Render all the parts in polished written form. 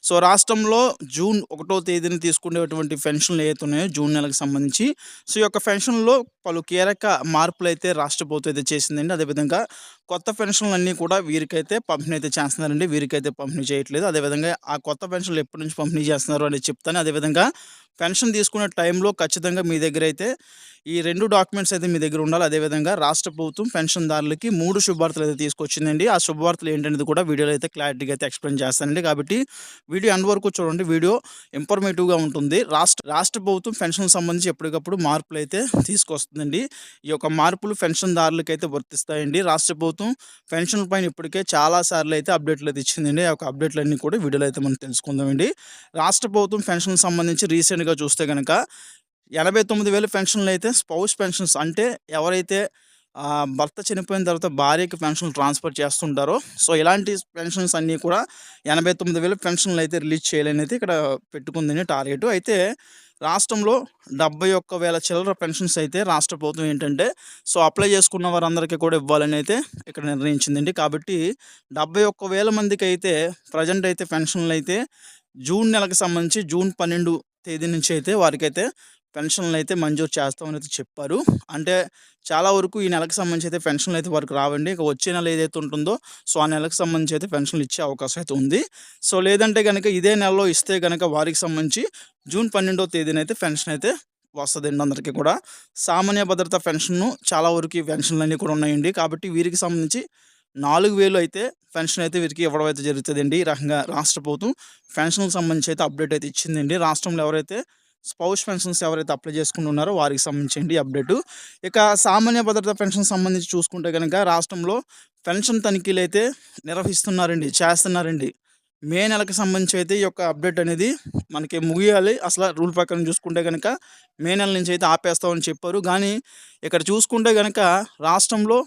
So, రాష్ట్రంలో June 1 తేదీన తీసుకునేటువంటి పెన్షన్‌లు ఏవైతే ఉన్నాయో జూన్ నెలకు సంబంధించి, సో, ఈ యొక్క పెన్షన్‌లో పలు కీలక మార్పులైతే రాష్ట్ర ప్రభుత్వం అయితే చేసిందండి. అదేవిధంగా కొత్త పెన్షన్‌లన్నీ కూడా వీరికైతే పంపిణీ అయితే చేస్తున్నారండి. వీరికైతే పంపిణీ చేయట్లేదు. అదేవిధంగా ఆ కొత్త పెన్షన్‌లు ఎప్పటి నుంచి పంపిణీ చేస్తున్నారో అనేది చెప్తాను. అదేవిధంగా పెన్షన్ తీసుకునే టైంలో ఖచ్చితంగా మీ దగ్గరైతే ఈ 2 డాక్యుమెంట్స్ అయితే మీ దగ్గర ఉండాలి. అదేవిధంగా రాష్ట్ర ప్రభుత్వం పెన్షన్‌దారులకి 3 శుభవార్తలైతే తీసుకొచ్చిందండి. ఆ శుభవార్తలు ఏంటనేది కూడా వీడియోలో అయితే క్లారిటీగా అయితే ఎక్స్‌ప్లెయిన్ చేస్తానండి. కాబట్టి వీడియో ఎండ్ వరకు చూడండి. వీడియో ఇన్ఫర్మేటివ్‌గా ఉంటుంది. రాష్ట్ర ప్రభుత్వం పెన్షన్‌కి సంబంధించి ఎప్పటికప్పుడు మార్పులైతే తీసుకొస్తుందండి. ఈ యొక్క మార్పులు పెన్షన్‌దారులకైతే వర్తిస్తాయండి. రాష్ట్ర ప్రభుత్వం పెన్షన్‌ల పైన ఇప్పటికే చాలా సార్లయితే అప్డేట్‌లయితే ఇచ్చిందండి. ఆ యొక్క అప్డేట్‌లన్నీ కూడా వీడియోలో అయితే మనం తెలుసుకుందామండి. రాష్ట్ర ప్రభుత్వం పెన్షన్‌కి సంబంధించి రీసెంట్‌గా చూస్తే గనక 89,000 పెన్షన్‌లయితే స్పౌస్ పెన్షన్స్ అంటే ఎవరైతే భర్త చనిపోయిన తర్వాత భార్యకి పెన్షన్‌లు ట్రాన్స్‌ఫర్ చేస్తుంటారో, సో, ఇలాంటి పెన్షన్స్ అన్నీ కూడా 89,000 పెన్షన్‌లయితే రిలీజ్ చేయాలనైతే ఇక్కడ పెట్టుకుందండి టార్గెటు. అయితే రాష్ట్రంలో 71,000 చిల్లర పెన్షన్స్ అయితే రాష్ట్ర ప్రభుత్వం ఏంటంటే, సో, అప్లై చేసుకున్న వారందరికీ కూడా ఇవ్వాలని అయితే ఇక్కడ నిర్ణయించిందండి. కాబట్టి 71,000 మందికైతే ప్రెజెంట్ అయితే పెన్షన్‌లయితే జూన్ నెలకు సంబంధించి జూన్ 12 తేదీ నుంచి అయితే వారికైతే పెన్షన్‌లయితే మంజూరు చేస్తామని అయితే చెప్పారు. అంటే చాలా వరకు ఈ నెలకు సంబంధించి అయితే పెన్షన్‌లయితే వారికి రావండి. ఇక వచ్చే నెల ఏదైతే ఉంటుందో, సో, ఆ నెలకు సంబంధించి అయితే పెన్షన్‌లు ఇచ్చే అవకాశం అయితే ఉంది. సో, లేదంటే గనక ఇదే నెలలో ఇస్తే గనక వారికి సంబంధించి జూన్ 12వ తేదీనైతే పెన్షన్ అయితే వస్తదండి అందరికీ కూడా. సామాన్య భద్రత పెన్షన్‌ను చాలా వరకు ఈ పెన్షన్‌లన్నీ కూడా ఉన్నాయండి. కాబట్టి వీరికి సంబంధించి 4,000 అయితే పెన్షన్ అయితే వీరికి ఇవ్వడం అయితే జరుగుతదండి. ఈ రకంగా రాష్ట్ర ప్రభుత్వం పెన్షన్‌కి సంబంధించి అయితే అప్డేట్ అయితే ఇచ్చిందండి. రాష్ట్రంలో ఎవరైతే స్పౌస్ పెన్షన్స్ ఎవరైతే అప్లై చేసుకొని ఉన్నారో వారికి సంబంధించి అప్డేటు. ఇక సామాన్య భద్రత పెన్షన్ సంబంధించి చూసుకుంటే గనక రాష్ట్రంలో పెన్షన్ తనిఖీలైతే నిర్వహిస్తున్నారండి. చేస్తున్నారండి. మే నెలకు సంబంధించి అయితే ఈ యొక్క అప్డేట్ అనేది మనకి ముగియాలి. అసల రూల్ ప్రకారం చూసుకుంటే గనక మే నెల నుంచి అయితే ఆపేస్తామని చెప్పారు. గానీ ఇక్కడ చూసుకుంటే గనక రాష్ట్రంలో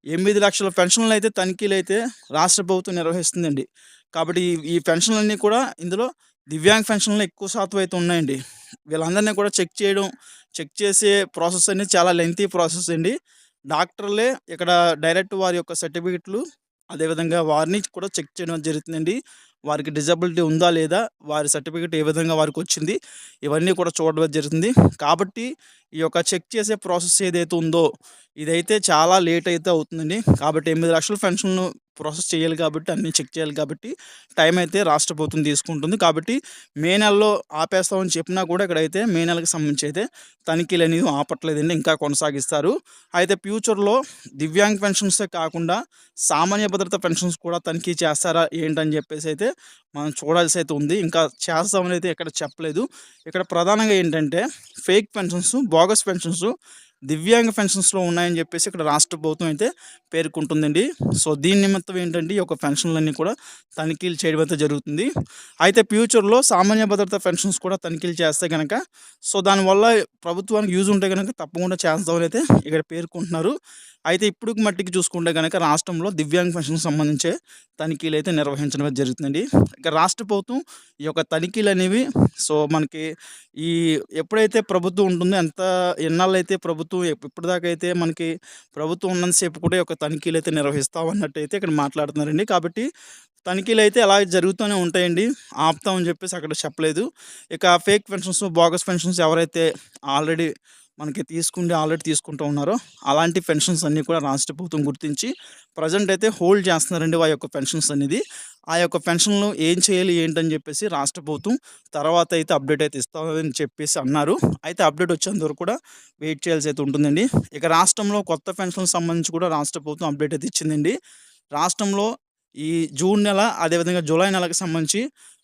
8,00,000 పెన్షన్‌లయితే తనిఖీలైతే రాష్ట్ర ప్రభుత్వం నిర్వహిస్తుందండి. కాబట్టి ఈ పెన్షన్‌లన్నీ కూడా ఇందులో దివ్యాంగ్ పెన్షన్‌లు ఎక్కువ శాతం అయితే ఉన్నాయండి. వీళ్ళందరిని కూడా చెక్ చేసే ప్రాసెస్ అనేది చాలా లెంగ్తీ ప్రాసెస్ అండి. డాక్టర్లే ఇక్కడ డైరెక్ట్ వారి యొక్క సర్టిఫికెట్లు, అదేవిధంగా వారిని కూడా చెక్ చేయడం జరుగుతుందండి. వారికి డిజబిలిటీ ఉందా? లేదా? వారి సర్టిఫికెట్ ఏ విధంగా వారికొచ్చింది? ఇవన్నీ కూడా చూడడం జరుగుతుంది. కాబట్టి ఈ యొక్క చెక్ చేసే ప్రాసెస్ ఏదైతే ఉందో, ఇదైతే చాలా లేట్ అయితే అవుతుందండి. కాబట్టి 8,00,000 పెన్షన్‌లు ప్రాసెస్ చేయాలి కాబట్టి, అన్నీ చెక్ చేయాలి కాబట్టి, టైం అయితే రాష్ట్ర ప్రభుత్వం తీసుకుంటుంది. కాబట్టి మే నెలలో ఆపేస్తామని చెప్పినా కూడా ఇక్కడైతే మే నెలకు సంబంధించి అయితే తనిఖీలనేవి ఆపట్లేదండి. ఇంకా కొనసాగిస్తారు. అయితే ఫ్యూచర్‌లో దివ్యాంగ్ పెన్షన్సే కాకుండా సామాన్య భద్రత పెన్షన్స్ కూడా తనిఖీ చేస్తారా ఏంటని చెప్పేసి అయితే మనం చూడాల్సి అయితే ఉంది. ఇంకా చేస్తామని అయితే ఎక్కడ చెప్పలేదు. ఇక్కడ ప్రధానంగా ఏంటంటే ఫేక్ పెన్షన్స్, బోగస్ పెన్షన్స్ దివ్యాంగ పెన్షన్స్‌లో ఉన్నాయని చెప్పేసి ఇక్కడ రాష్ట్ర ప్రభుత్వం అయితే పేర్కొంటుందండి. సో, దీని నిమిత్తం ఏంటంటే ఈ యొక్క పెన్షన్‌లన్నీ కూడా తనిఖీలు చేయడం అయితే జరుగుతుంది. అయితే ఫ్యూచర్‌లో సామాన్య భద్రత పెన్షన్స్ కూడా తనిఖీలు చేస్తే గనక, సో, దానివల్ల ప్రభుత్వానికి యూజ్ ఉంటే గనక తప్పకుండా చేస్తామని అయితే ఇక్కడ పేర్కొంటున్నారు. అయితే ఇప్పటికి మట్టికి చూసుకుంటే గనక రాష్ట్రంలో దివ్యాంగ పెన్షన్‌కి సంబంధించే తనిఖీలైతే నిర్వహించడం అయితే జరుగుతుందండి. ఇక రాష్ట్ర ప్రభుత్వం ఈ యొక్క తనిఖీలనేవి సో, మనకి ఈ ఎప్పుడైతే ప్రభుత్వం ఉంటుందో ఎన్నాళ్ళైతే ప్రభుత్వం ఇప్పటిదాకా అయితే మనకి ప్రభుత్వం ఉన్నంత సేపు కూడా ఈ యొక్క తనిఖీలైతే నిర్వహిస్తాం అన్నట్టయితే ఇక్కడ మాట్లాడుతున్నారండి. కాబట్టి తనిఖీలైతే అలా జరుగుతూనే ఉంటాయండి. ఆపుతామని చెప్పేసి అక్కడ చెప్పలేదు. ఇక ఫేక్ పెన్షన్స్, బోగస్ పెన్షన్స్ ఎవరైతే ఆల్రెడీ ఆల్రెడీ తీసుకుంటూ ఉన్నారో అలాంటి పెన్షన్స్ అన్నీ కూడా రాష్ట్ర ప్రభుత్వం గుర్తించి ప్రెజెంట్ అయితే హోల్డ్ చేస్తున్నారండి ఆ యొక్క పెన్షన్స్ అనేది. ఆ యొక్క పెన్షన్‌లు ఏం చేయాలి ఏంటని చెప్పేసి రాష్ట్ర ప్రభుత్వం తర్వాత అయితే అప్డేట్ అయితే ఇస్తామని చెప్పేసి అన్నారు. అయితే అప్డేట్ వచ్చేంత వరకు కూడా వెయిట్ చేయాల్సి అయితే ఉంటుందండి. ఇక రాష్ట్రంలో కొత్త పెన్షన్‌కి సంబంధించి కూడా రాష్ట్ర ప్రభుత్వం అప్డేట్ అయితే ఇచ్చిందండి. రాష్ట్రంలో ఈ జూన్ నెల అదేవిధంగా జూలై నెలకు సంబంధించి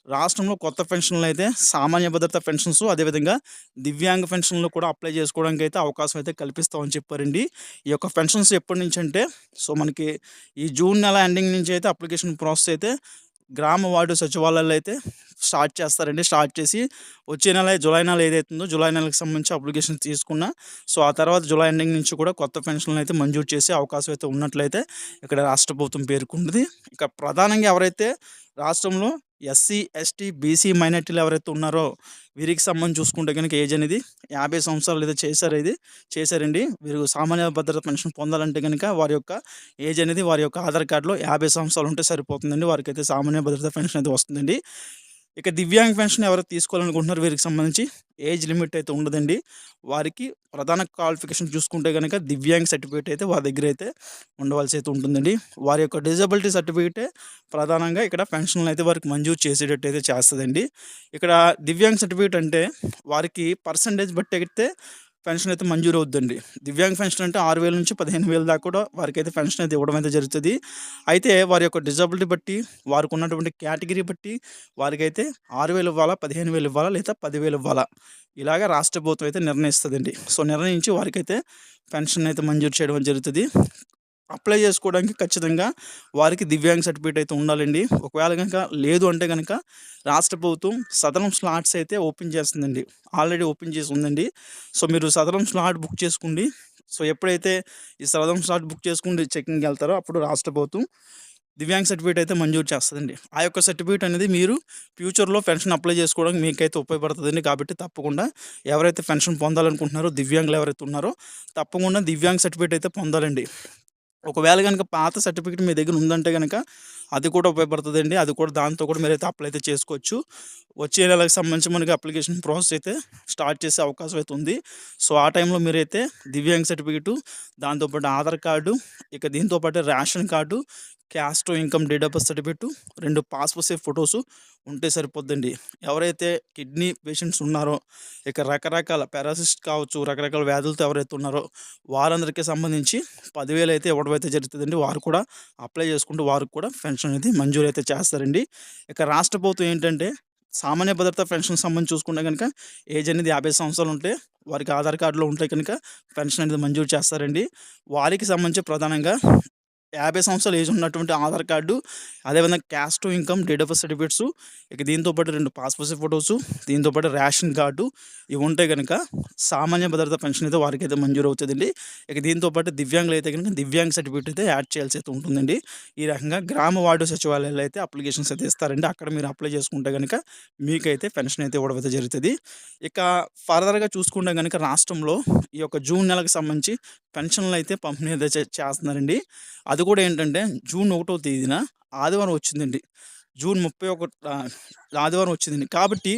రాష్ట్రంలో కొత్త పెన్షన్‌లయితే సామాన్య భద్రత పెన్షన్స్ అదేవిధంగా దివ్యాంగ పెన్షన్‌లు కూడా అప్లై చేసుకోవడానికైతే అవకాశం అయితే కల్పిస్తామని చెప్పారండి. ఈ యొక్క పెన్షన్స్ ఎప్పటినుంచంటే సో, మనకి ఈ జూన్ నెల ఎండింగ్ నుంచి అయితే అప్లికేషన్ ప్రాసెస్ అయితే గ్రామ వార్డు సచివాలయాల్లో అయితే స్టార్ట్ చేస్తారండి. స్టార్ట్ చేసి వచ్చే నెల జూలై నెల ఏదైతుందో జూలై నెలకు సంబంధించి అప్లికేషన్ తీసుకున్న సో, ఆ తర్వాత జూలై ఎండింగ్ నుంచి కూడా కొత్త పెన్షన్‌లను అయితే మంజూరు చేసే అవకాశం అయితే ఉన్నట్లయితే ఇక్కడ రాష్ట్ర ప్రభుత్వం పేర్కొంటది. ఇక ప్రధానంగా ఎవరైతే రాష్ట్రంలో ఎస్సీ, ఎస్టీ, బీసీ మైనారిటీలు ఎవరైతే ఉన్నారో వీరికి సంబంధించి చూసుకుంటే గనుక ఏజ్ అనేది 50 సంవత్సరాలు అయితే చేశారండి. వీరు సామాన్య భద్రత పెన్షన్ పొందాలంటే గనుక వారి యొక్క ఏజ్ అనేది వారి యొక్క ఆధార్ కార్డ్‌లో 50 సంవత్సరాలు ఉంటే సరిపోతుందండి. వారికైతే సామాన్య భద్రత పెన్షన్ అయితే వస్తుందండి. ఇక దివ్యాంగ్ పెన్షన్ ఎవరైతే తీసుకోవాలనుకుంటున్నారో వీరికి సంబంధించి ఏజ్ లిమిట్ అయితే ఉండదండి. వారికి ప్రధాన క్వాలిఫికేషన్ చూసుకుంటే గనక దివ్యాంగ్ సర్టిఫికేట్ అయితే వారి దగ్గర అయితే ఉండవలసి అయితే ఉంటుందండి. వారి యొక్క డిజబిలిటీ సర్టిఫికేటే ప్రధానంగా ఇక్కడ పెన్షన్‌లు అయితే వారికి మంజూరు చేసేటట్టు అయితే చేస్తదండి. ఇక్కడ దివ్యాంగ్ సర్టిఫికేట్ అంటే వారికి పర్సెంటేజ్ బట్టి అయితే పెన్షన్ అయితే మంజూరవుద్దండి. దివ్యాంగ్ పెన్షన్ అంటే 6,000 నుంచి 15,000 దాకా కూడా వారికైతే పెన్షన్ అయితే ఇవ్వడం అయితే జరుగుతది. అయితే వారి యొక్క డిజబిలిటీ బట్టి, వారికున్నటువంటి కేటగిరీ బట్టి వారికైతే 6,000 ఇవ్వాలా, 15,000 ఇవ్వాలా, లేదా 10,000 ఇవ్వాలా? ఇలాగ రాష్ట్ర ప్రభుత్వం అయితే నిర్ణయిస్తదండి. సో, నిర్ణయించి వారికైతే పెన్షన్ అయితే మంజూరు చేయడం జరుగుతది. అప్లై చేసుకోవడానికి ఖచ్చితంగా వారికి దివ్యాంగ్ సర్టిఫికేట్ అయితే ఉండాలండి. ఒకవేళ గనక లేదు అంటే గనక రాష్ట్ర ప్రభుత్వం సదరం స్లాట్స్ అయితే ఓపెన్ చేస్తుందండి. ఆల్రెడీ ఓపెన్ చేసి ఉందండి. సో, మీరు సదరం స్లాట్ బుక్ చేసుకోండి. సో, ఎప్పుడైతే ఈ సదరం స్లాట్ బుక్ చేసుకుండి చెకింగ్‌కెళ్తారో అప్పుడు రాష్ట్ర ప్రభుత్వం దివ్యాంగ్ సర్టిఫికేట్ అయితే మంజూరు చేస్తదండి. ఆ యొక్క సర్టిఫికేట్ అనేది మీరు ఫ్యూచర్‌లో పెన్షన్ అప్లై చేసుకోవడానికి మీకైతే ఉపయోగపడుతదండి. కాబట్టి తప్పకుండా ఎవరైతే పెన్షన్ పొందాలనుకుంటున్నారో దివ్యాంగులు ఎవరైతే ఉన్నారో తప్పకుండా దివ్యాంగ్ సర్టిఫికేట్ అయితే పొందాలండి. ఒకవేళ గనక పాత సర్టిఫికేట్ మీ దగ్గర ఉందంటే గనక అది కూడా ఉపయోగపడుతదండి. అది కూడా దాంతో కూడా మీరైతే అప్లై అయితే చేసుకోవచ్చు. వచ్చే నెలకు సంబంధించి మనకి అప్లికేషన్ ప్రాసెస్ అయితే స్టార్ట్ చేసే అవకాశం అయితే ఉంది. సో, ఆ టైంలో మీరైతే దివ్యాంగ్ సర్టిఫికేటు, దాంతో పాటు ఆధార్ కార్డు, ఇక దీంతో పాటు ration card, caste income date of birth certificate, 2 passport size photos ఉంటే సరిపోద్దండి. ఎవరైతే కిడ్నీ పేషెంట్స్ ఉన్నారో, ఇక రకరకాల పారాసిస్ట్ కావచ్చు, రకరకాల వ్యాధులతో ఎవరైతే ఉన్నారో వారందరికీ సంబంధించి 10,000 అయితే ఇవ్వడం అయితే జరుగుతదండి. వారు కూడా అప్లై చేసుకుంటే వారికి కూడా పెన్షన్ అనేది మంజూరు అయితే చేస్తారండి. ఇక రాష్ట్ర ప్రభుత్వం ఏంటంటే సామాన్య భద్రత పెన్షన్ సంబంధించి చూసుకుంటే గనక ఏజ్ అనేది 50 సంవత్సరాలు ఉంటే వారికి ఆధార్ కార్డులో ఉంటే కనుక పెన్షన్ అనేది మంజూరు చేస్తారండి. వారికి సంబంధించి ప్రధానంగా 50 సంవత్సరాల ఏజ్ ఉన్నటువంటి ఆధార్ కార్డు, అదేవిధంగా caste income date of birth certificates, ఇక దీంతో పాటు 2 పాస్‌పోర్ట్ సైజ్ ఫోటోసు, దీంతో పాటు రేషన్ కార్డు ఇవి ఉంటే గనక సామాన్య భద్రత పెన్షన్ అయితే వారికైతే మంజూరు అవుతదండి. ఇక దీంతో పాటు దివ్యాంగులు అయితే గనుక దివ్యాంగ్ సర్టిఫికేట్ అయితే యాడ్ చేయాల్సి అయితే ఉంటుందండి. ఈ రకంగా గ్రామ వార్డు సచివాలయాల్లో అయితే అప్లికేషన్స్ అయితే ఇస్తారండి. అక్కడ మీరు అప్లై చేసుకుంటే గనక మీకైతే పెన్షన్ అయితే ఇవ్వడం అయితే జరుగుతది. ఇక ఫర్దర్‌గా చూసుకుంటే గనక రాష్ట్రంలో ఈ యొక్క జూన్ నెలకు సంబంధించి పెన్షన్‌లు అయితే పంపిణీ అయితే చేస్తున్నారండి. అది కూడా ఏంటంటే జూన్ 1వ తేదీన ఆదివారం వచ్చిందండి. జూన్ 31 ఆదివారం వచ్చిందండి. కాబట్టి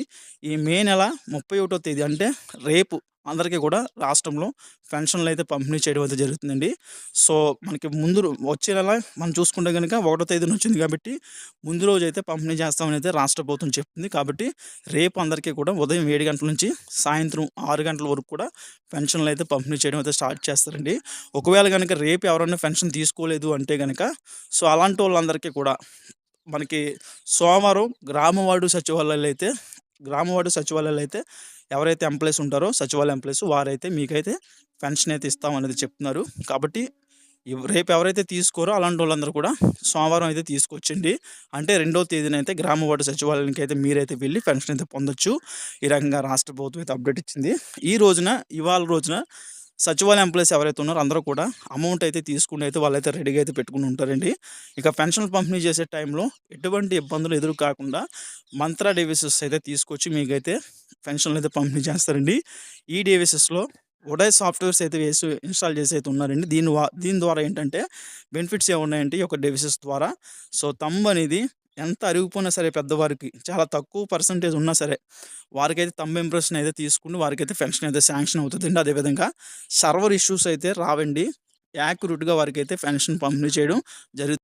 ఈ మే నెల 31వ తేదీ అంటే రేపు అందరికీ కూడా రాష్ట్రంలో పెన్షన్‌లు అయితే పంపిణీ చేయడం అయితే జరుగుతుందండి. సో, మనకి ముందు వచ్చే నెల మనం చూసుకుంటే గనుక 1వ తేదీన వచ్చింది కాబట్టి ముందు రోజు అయితే పంపిణీ చేస్తామని అయితే రాష్ట్ర ప్రభుత్వం చెప్తుంది. కాబట్టి రేపు అందరికీ కూడా ఉదయం 7 గంటల నుంచి సాయంత్రం 6 గంటల వరకు కూడా పెన్షన్‌లు అయితే పంపిణీ చేయడం అయితే స్టార్ట్ చేస్తారండి. ఒకవేళ గనక రేపు ఎవరైనా పెన్షన్ తీసుకోలేదు అంటే గనక సో, అలాంటోళ్ళందరికీ కూడా మనకి సోమవారం గ్రామ వార్డు సచివాలయాలు అయితే ఎవరైతే ఎంప్లాయీస్ ఉంటారో సచివాలయ ఎంప్లాయీస్ వారైతే మీకైతే పెన్షన్ అయితే ఇస్తామనేది చెప్తున్నారు. కాబట్టి రేపు ఎవరైతే తీసుకోరో అలాంటోళ్ళందరూ కూడా సోమవారం అయితే తీసుకోవచ్చండి. అంటే 2వ తేదీన అయితే గ్రామ వార్డు సచివాలయానికి అయితే మీరైతే వెళ్ళి పెన్షన్ అయితే పొందొచ్చు. ఈ రకంగా రాష్ట్ర ప్రభుత్వం అయితే అప్డేట్ ఇచ్చింది. ఇవాళ రోజున సచివాలయ ఎంప్లాయీస్ ఎవరైతే ఉన్నారో అందరూ కూడా అమౌంట్ అయితే తీసుకొని అయితే వాళ్ళైతే రెడీగా అయితే పెట్టుకొని ఉంటారండి. ఇక పెన్షన్లు పంపిణీ చేసే టైంలో ఎటువంటి ఇబ్బందులు ఎదురు కాకుండా మంత్రా డివైసెస్ అయితే తీసుకొచ్చి మీకైతే పెన్షన్లు అయితే పంపిణీ చేస్తారండి. ఈ డివైసెస్‌లో ఉడాయ్ సాఫ్ట్‌వేర్స్ అయితే ఇన్‌స్టాల్ చేసి అయితే ఉన్నారండి. దీని ద్వారా ఏంటంటే బెనిఫిట్స్ ఏమున్నాయంటే ఈ యొక్క డివైసెస్ ద్వారా సో, థంబ్ అనేది ఎంత అరిగిపోయినా సరే పెద్దవారికి చాలా తక్కువ పర్సెంటేజ్ ఉన్నా సరే వారికైతే థంబ్ ఇంప్రెషన్ అయితే తీసుకొని వారికైతే పెన్షన్ అయితే శాంక్షన్ అవుతదండి. అదేవిధంగా సర్వర్ ఇష్యూస్ అయితే రావండి. యాక్యురేట్‌గా వారికైతే పెన్షన్ పంపిణీ చేయడం జరుగుతుంది.